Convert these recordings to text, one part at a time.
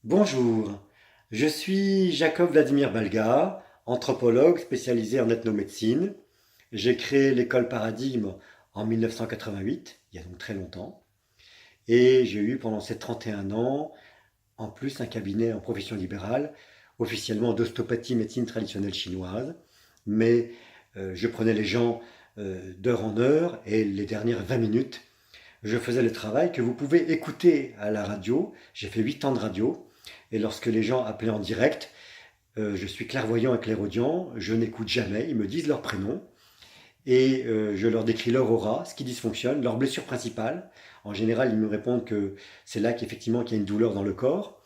Bonjour, je suis Jacob Vladimir Balga, anthropologue spécialisé en ethnomédecine. J'ai créé l'école Paradigme en 1988, il y a donc très longtemps, et j'ai eu pendant ces 31 ans, en plus, un cabinet en profession libérale, officiellement d'ostéopathie médecine traditionnelle chinoise, mais je prenais les gens d'heure en heure, et les dernières 20 minutes, je faisais le travail que vous pouvez écouter à la radio. J'ai fait 8 ans de radio, et lorsque les gens appelaient en direct, je suis clairvoyant et clairaudient, je n'écoute jamais, ils me disent leur prénom, et je leur décris leur aura, ce qui dysfonctionne, leur blessure principale. En général, ils me répondent que c'est là qu'effectivement qu'il y a une douleur dans le corps.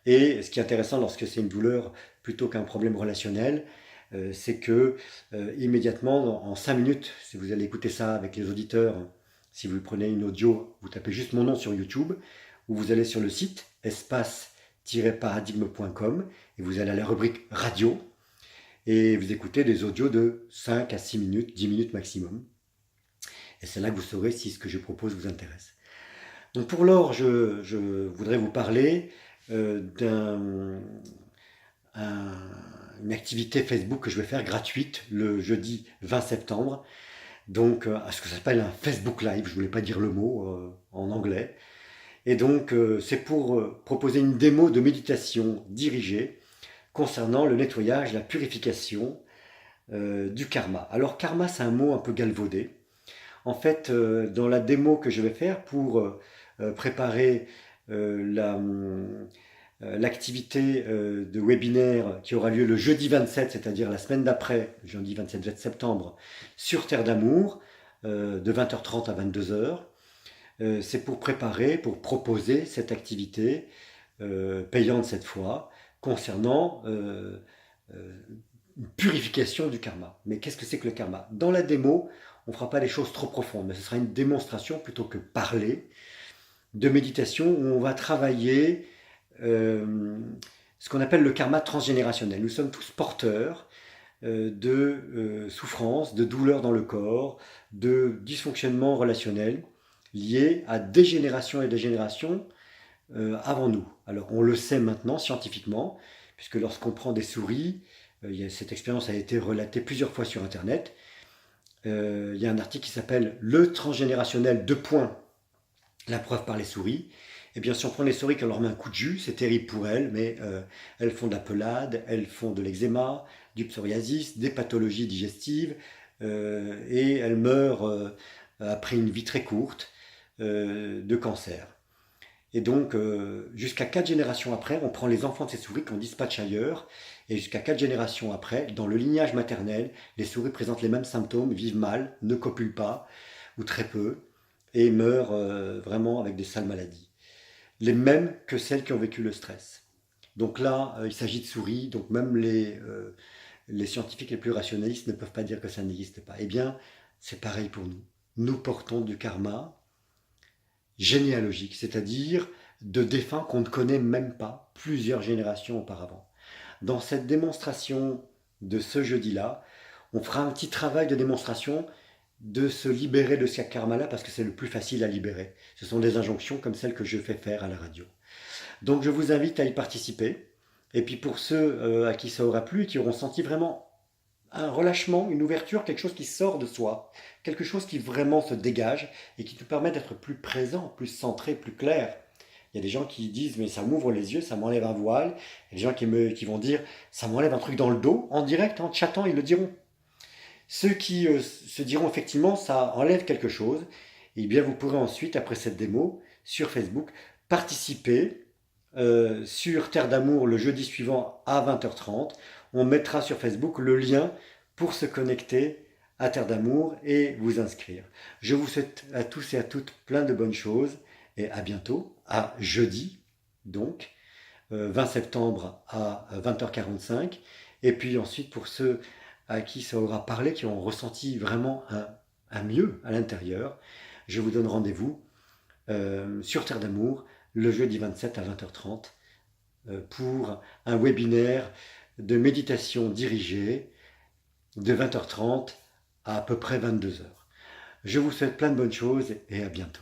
Et ce qui est intéressant lorsque c'est une douleur plutôt qu'un problème relationnel, c'est que immédiatement, en 5 minutes, si vous allez écouter ça avec les auditeurs, si vous prenez une audio, vous tapez juste mon nom sur YouTube, ou vous allez sur le site espace-paradigme.com et vous allez à la rubrique radio, et vous écoutez des audios de 5 à 6 minutes, 10 minutes maximum. Et c'est là que vous saurez si ce que je propose vous intéresse. Donc pour l'or, je voudrais vous parler d'une activité Facebook que je vais faire gratuite le jeudi 20 septembre. Donc, à ce que ça s'appelle un Facebook Live, je voulais pas dire le mot en anglais. Et donc, c'est pour proposer une démo de méditation dirigée concernant le nettoyage, la purification du karma. Alors, karma, c'est un mot un peu galvaudé. En fait, dans la démo que je vais faire pour préparer l'activité de webinaire qui aura lieu le jeudi 27, c'est-à-dire la semaine d'après, jeudi 27 septembre, sur Terre d'Amour, de 20h30 à 22h. C'est pour préparer, pour proposer cette activité payante cette fois, concernant une purification du karma. Mais qu'est-ce que c'est que le karma? Dans la démo, on ne fera pas les choses trop profondes, mais ce sera une démonstration plutôt que parler de méditation où on va travailler ce qu'on appelle le karma transgénérationnel. Nous sommes tous porteurs de souffrances, de douleurs dans le corps, de dysfonctionnements relationnels liés à des générations et des générations avant nous. Alors on le sait maintenant scientifiquement, puisque lorsqu'on prend des souris, cette expérience a été relatée plusieurs fois sur Internet. Il y a un article qui s'appelle Le transgénérationnel, deux points, la preuve par les souris. Eh bien, si on prend les souris qu'on leur met un coup de jus, c'est terrible pour elles, mais elles font de la pelade, elles font de l'eczéma, du psoriasis, des pathologies digestives, et elles meurent après une vie très courte de cancer. Et donc, jusqu'à 4 générations après, on prend les enfants de ces souris qu'on dispatche ailleurs, et jusqu'à 4 générations après, dans le lignage maternel, les souris présentent les mêmes symptômes, vivent mal, ne copulent pas, ou très peu, et meurent vraiment avec des sales maladies. Les mêmes que celles qui ont vécu le stress. Donc là, il s'agit de souris, donc même les scientifiques les plus rationalistes ne peuvent pas dire que ça n'existe pas. Eh bien, c'est pareil pour nous. Nous portons du karma généalogique, c'est-à-dire de défunts qu'on ne connaît même pas plusieurs générations auparavant. Dans cette démonstration de ce jeudi-là, on fera un petit travail de démonstration de se libérer de ce karma-là parce que c'est le plus facile à libérer. Ce sont des injonctions comme celles que je fais faire à la radio. Donc je vous invite à y participer. Et puis pour ceux à qui ça aura plu, qui auront senti vraiment un relâchement, une ouverture, quelque chose qui sort de soi, quelque chose qui vraiment se dégage et qui nous permet d'être plus présent, plus centré, plus clair. Il y a des gens qui disent mais ça m'ouvre les yeux, ça m'enlève un voile. Il y a des gens qui vont dire ça m'enlève un truc dans le dos, en direct, en chattant, ils le diront. Ceux qui se diront effectivement ça enlève quelque chose, et bien vous pourrez ensuite, après cette démo, sur Facebook, participer sur Terre d'Amour le jeudi suivant à 20h30. On mettra sur Facebook le lien pour se connecter à Terre d'Amour et vous inscrire. Je vous souhaite à tous et à toutes plein de bonnes choses et à bientôt, à jeudi donc, 20 septembre à 20h45. Et puis ensuite pour ceux à qui ça aura parlé, qui ont ressenti vraiment un mieux à l'intérieur, je vous donne rendez-vous sur Terre d'Amour le jeudi 27 à 20h30 pour un webinaire de méditation dirigée de 20h30 à peu près 22h. Je vous souhaite plein de bonnes choses et à bientôt.